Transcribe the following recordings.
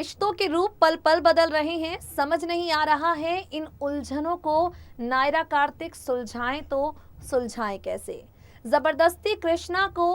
रिश्तों के रूप पल पल बदल रहे हैं। समझ नहीं आ रहा है इन उलझनों को नायरा कार्तिक सुलझाएं तो सुलझाएं कैसे। जबरदस्ती कृष्णा को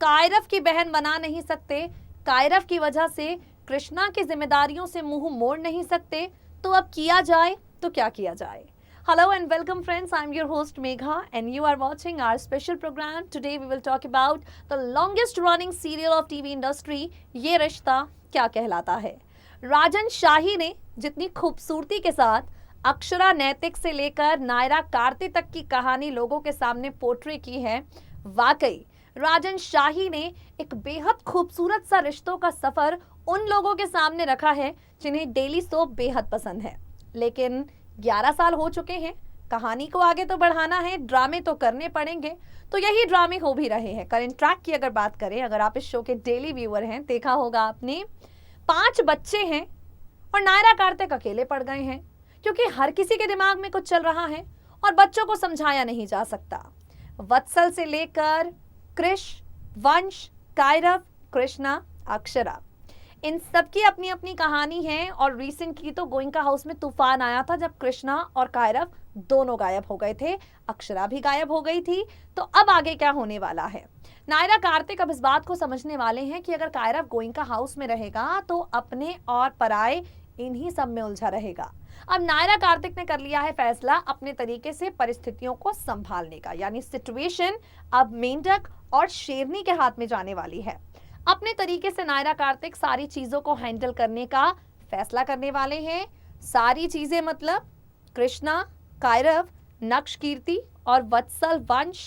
कायरव की बहन बना नहीं सकते, कायरव की वजह से कृष्णा की जिम्मेदारियों से मुंह मोड़ नहीं सकते, तो अब किया जाए तो क्या किया जाए। Hello and welcome friends, I'm your host Megha and you are watching our special program. Today we will talk about the longest running serial of TV industry, ये रिश्ता क्या कहलाता है। राजन शाही ने जितनी खूबसूरती के साथ अक्षरा नैतिक से लेकर नायरा कार्तिक तक की कहानी लोगों के सामने पोर्ट्रे की है, वाकई राजन शाही ने एक बेहद खूबसूरत सा रिश्तों का सफर उन लोगों के सामने रखा है जिन्हें डेली सोप बेहद पसंद है। लेकिन 11 साल हो चुके हैं, कहानी को आगे तो बढ़ाना है, ड्रामे तो करने पड़ेंगे, तो यही ड्रामे हो भी रहे हैं। करंट ट्रैक की अगर बात करें, अगर आप इस शो के डेली व्यूअर हैं, देखा होगा आपने 5 बच्चे हैं और नायरा कार्तिक अकेले पड़ गए हैं क्योंकि हर किसी के दिमाग में कुछ चल रहा है और बच्चों को समझाया नहीं जा सकता। वत्सल से लेकर कृष, वंश, कायरव, कृष्णा, अक्षरा, इन सबकी अपनी अपनी कहानी है। और रिसेंटली तो गोइंका हाउस में तूफान आया था जब कृष्णा और कायरव दोनों गायब हो गए थे, अक्षरा भी गायब हो गई थी। तो अब आगे क्या होने वाला है। नायरा कार्तिक अब इस बात को समझने वाले हैं कि अगर कायरव गोइंका हाउस में रहेगा तो अपने और पराए इन्हीं सब में उलझा रहेगा। अब नायरा कार्तिक ने कर लिया है फैसला अपने तरीके से परिस्थितियों को संभालने का, यानी सिचुएशन अब मेंढक और शेरनी के हाथ में जाने वाली है। अपने तरीके से नायरा कार्तिक सारी चीजों को हैंडल करने का फैसला करने वाले हैं। सारी चीजें मतलब कृष्णा, कायरव, नक्श कीर्ति और वत्सल, वंश,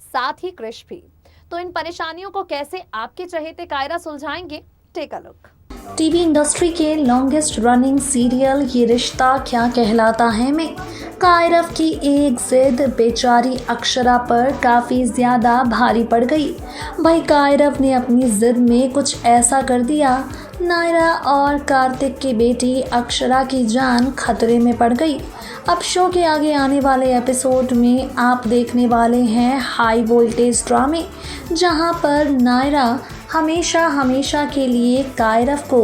साथ ही कृष भी। तो इन परेशानियों को कैसे आपके चहेते कायरा सुलझाएंगे, take a look. TV industry के longest running serial Yeh Rishta क्या कहलाता है में कायरव की एक जिद बेचारी अक्षरा पर काफ़ी ज़्यादा भारी पड़ गई। भाई कायरव ने अपनी जिद में कुछ ऐसा कर दिया, नायरा और कार्तिक की बेटी अक्षरा की जान खतरे में पड़ गई। अब शो के आगे आने वाले एपिसोड में आप देखने वाले हैं हाई वोल्टेज ड्रामे, जहां पर नायरा हमेशा के लिए कायरव को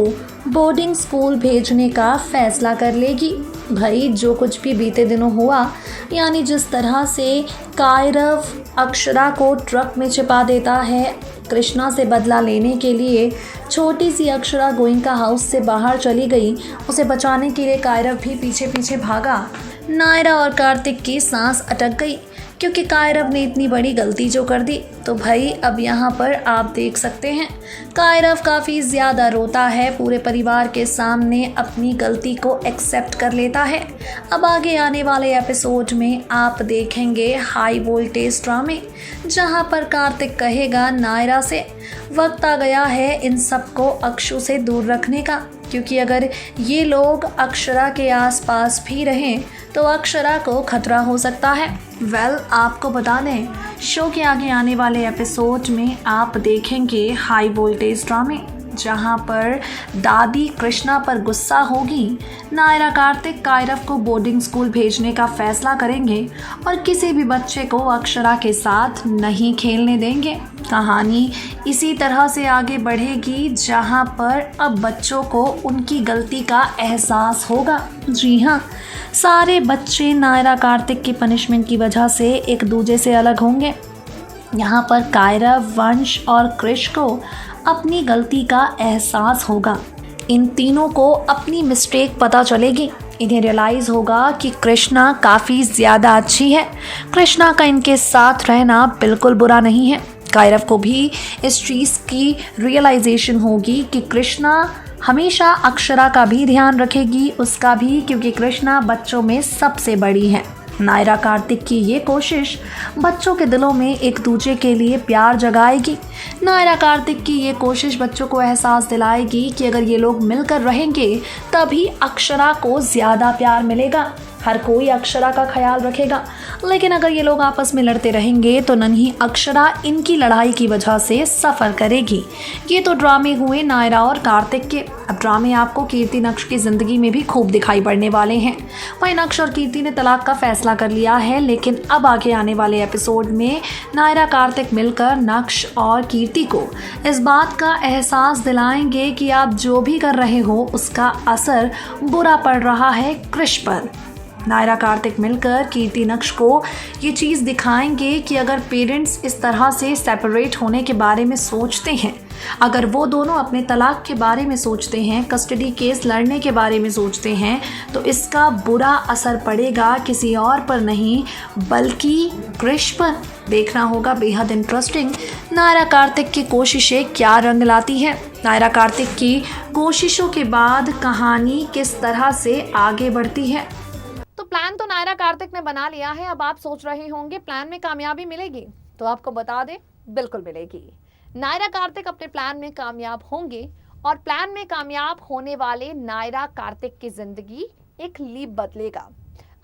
बोर्डिंग स्कूल भेजने का फैसला कर लेगी। भाई जो कुछ भी बीते दिनों हुआ, यानी जिस तरह से कायरव अक्षरा को ट्रक में छिपा देता है कृष्णा से बदला लेने के लिए, छोटी सी अक्षरा गोइंका हाउस से बाहर चली गई, उसे बचाने के लिए कायरव भी पीछे पीछे भागा। नायरा और कार्तिक की सांस अटक गई क्योंकि कायरव ने इतनी बड़ी गलती जो कर दी। तो भाई अब यहाँ पर आप देख सकते हैं कायरव काफ़ी ज़्यादा रोता है, पूरे परिवार के सामने अपनी गलती को एक्सेप्ट कर लेता है। अब आगे आने वाले एपिसोड में आप देखेंगे हाई वोल्टेज ड्रामे, जहाँ पर कार्तिक कहेगा नायरा से वक्त आ गया है इन सबको अक्षु से दूर रखने का, क्योंकि अगर ये लोग अक्षरा के आसपास भी रहें तो अक्षरा को खतरा हो सकता है। आपको बता दें शो के आगे आने वाले एपिसोड में आप देखेंगे हाई वोल्टेज ड्रामे, जहां पर दादी कृष्णा पर गुस्सा होगी, नायरा कार्तिक कायरव को बोर्डिंग स्कूल भेजने का फैसला करेंगे और किसी भी बच्चे को अक्षरा के साथ नहीं खेलने देंगे। कहानी इसी तरह से आगे बढ़ेगी, जहां पर अब बच्चों को उनकी गलती का एहसास होगा। जी हाँ, सारे बच्चे नायरा कार्तिक की पनिशमेंट की वजह से एक दूसरे से अलग होंगे। यहाँ पर कायरव, वंश और कृष को अपनी गलती का एहसास होगा। इन तीनों को अपनी मिस्टेक पता चलेगी। इन्हें रियलाइज़ होगा कि कृष्णा काफ़ी ज़्यादा अच्छी है, कृष्णा का इनके साथ रहना बिल्कुल बुरा नहीं है। कायरव को भी इस चीज़ की रियलाइजेशन होगी कि कृष्णा हमेशा अक्षरा का भी ध्यान रखेगी, उसका भी, क्योंकि कृष्णा बच्चों में सबसे बड़ी है। नायरा कार्तिक की ये कोशिश बच्चों के दिलों में एक दूसरे के लिए प्यार जगाएगी। नायरा कार्तिक की ये कोशिश बच्चों को एहसास दिलाएगी कि अगर ये लोग मिलकर रहेंगे तभी अक्षरा को ज़्यादा प्यार मिलेगा। हर कोई अक्षरा का ख्याल रखेगा, लेकिन अगर ये लोग आपस में लड़ते रहेंगे तो नन्ही अक्षरा इनकी लड़ाई की वजह से सफ़र करेगी। ये तो ड्रामे हुए नायरा और कार्तिक के। अब ड्रामे आपको कीर्ति नक्श की ज़िंदगी में भी खूब दिखाई पड़ने वाले हैं। वहीं नक्श और कीर्ति ने तलाक का फैसला कर लिया है, लेकिन अब आगे आने वाले एपिसोड में नायरा कार्तिक मिलकर नक्श और कीर्ति को इस बात का एहसास दिलाएंगे कि आप जो भी कर रहे हो उसका असर बुरा पड़ रहा है कृष पर। नायरा कार्तिक मिलकर कीर्ति नक्श को ये चीज़ दिखाएंगे कि अगर पेरेंट्स इस तरह से सेपरेट होने के बारे में सोचते हैं, अगर वो दोनों अपने तलाक के बारे में सोचते हैं, कस्टडी केस लड़ने के बारे में सोचते हैं, तो इसका बुरा असर पड़ेगा किसी और पर नहीं बल्कि कृष पर। देखना होगा बेहद इंटरेस्टिंग नायरा कार्तिक की कोशिशें क्या रंग लाती है। नायरा कार्तिक की कोशिशों के बाद कहानी किस तरह से आगे बढ़ती है। तो प्लान तो नायरा कार्तिक ने बना लिया है। अब आप सोच रहे होंगे प्लान में कामयाबी मिलेगी, तो आपको बता दें बिल्कुल मिलेगी। नायरा कार्तिक अपने प्लान में कामयाब होंगे और प्लान में कामयाब होने वाले नायरा कार्तिक की जिंदगी एक लीप बदलेगा।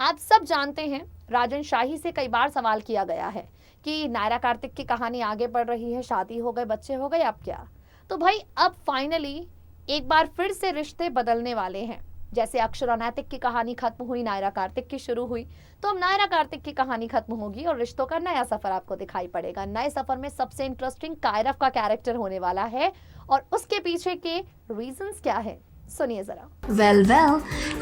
आप सब जानते हैं राजन शाही से कई बार सवाल किया गया है कि नायरा कार्तिक की कहानी आगे बढ़ रही है, शादी हो गए, बच्चे हो गए, अब क्या। तो भाई अब फाइनली एक बार फिर से रिश्ते बदलने वाले हैं। जैसे अक्षर अनैतिक की कहानी खत्म हुई, नायरा कार्तिक की शुरू हुई, तो अब नायरा कार्तिक की कहानी खत्म होगी और रिश्तों का नया सफर आपको दिखाई पड़ेगा। नए सफर में सबसे इंटरेस्टिंग कायरव का कैरेक्टर होने वाला है और उसके पीछे के रीजंस क्या है, सुनिए जरा। वेल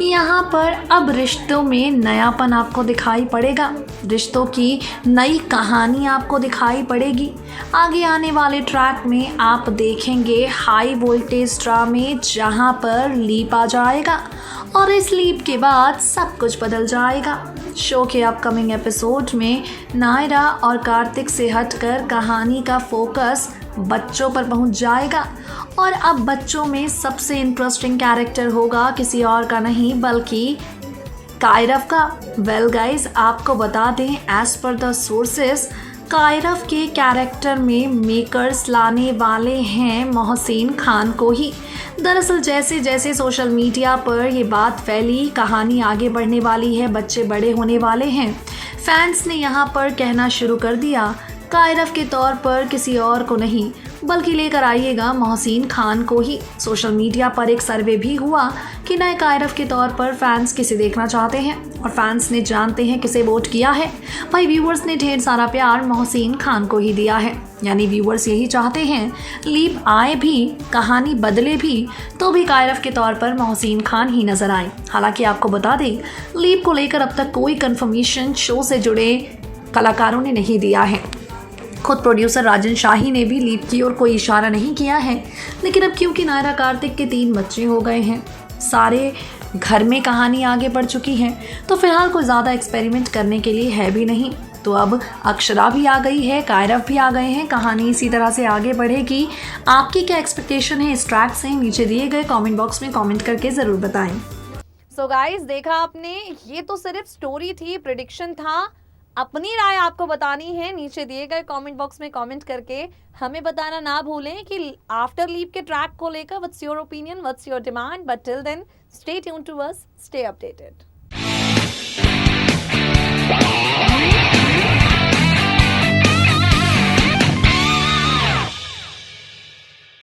यहाँ पर अब रिश्तों में नयापन आपको दिखाई पड़ेगा, रिश्तों की नई कहानी आपको दिखाई पड़ेगी। आगे आने वाले ट्रैक में आप देखेंगे हाई वोल्टेज ड्रामे जहाँ पर लीप आ जाएगा और इस लीप के बाद सब कुछ बदल जाएगा। शो के अपकमिंग एपिसोड में नायरा और कार्तिक से हटकर कहानी का फोकस बच्चों पर पहुंच जाएगा और अब बच्चों में सबसे इंटरेस्टिंग कैरेक्टर होगा किसी और का नहीं बल्कि कायरव का। वेल गाइस, आपको बता दें as per the sources Kairav के कैरेक्टर में मेकर्स लाने वाले हैं मोहसिन खान को ही। दरअसल जैसे जैसे सोशल मीडिया पर ये बात फैली, कहानी आगे बढ़ने वाली है, बच्चे बड़े होने वाले हैं, फैंस ने यहाँ पर कहना शुरू कर दिया कायरव के तौर पर किसी और को नहीं बल्कि लेकर आइएगा मोहसिन खान को ही। सोशल मीडिया पर एक सर्वे भी हुआ कि नए कायरव के तौर पर फैंस किसे देखना चाहते हैं और फैंस ने जानते हैं किसे वोट किया है। भाई व्यूअर्स ने ढेर सारा प्यार मोहसिन खान को ही दिया है, यानी व्यूअर्स यही चाहते हैं लीप आए भी, कहानी बदले भी, तो भी कायरव के तौर पर मोहसिन खान ही नजर आए। हालांकि आपको बता दें लीप को लेकर अब तक कोई कंफर्मेशन शो से जुड़े कलाकारों ने नहीं दिया है। खुद प्रोड्यूसर राजन शाही ने भी लीप की ओर कोई इशारा नहीं किया है, लेकिन अब क्योंकि नायरा कार्तिक के 3 बच्चे हो गए हैं, सारे घर में कहानी आगे बढ़ चुकी है, तो फिलहाल कोई ज़्यादा एक्सपेरिमेंट करने के लिए है भी नहीं। तो अब अक्षरा भी आ गई है, कायरव भी आ गए हैं, कहानी इसी तरह से आगे बढ़ेगी। आपकी क्या एक्सपेक्टेशन है इस ट्रैक से, नीचे दिए गए कमेंट बॉक्स में कमेंट करके ज़रूर बताएं। सो गाइस, देखा आपने, ये तो सिर्फ स्टोरी थी, प्रेडिक्शन था। अपनी राय आपको बतानी है, नीचे दिए गए कमेंट बॉक्स में कमेंट करके हमें बताना ना भूलें कि आफ्टर लीप के ट्रैक को लेकर what's your opinion, what's your demand. But till then stay tuned to us, stay updated.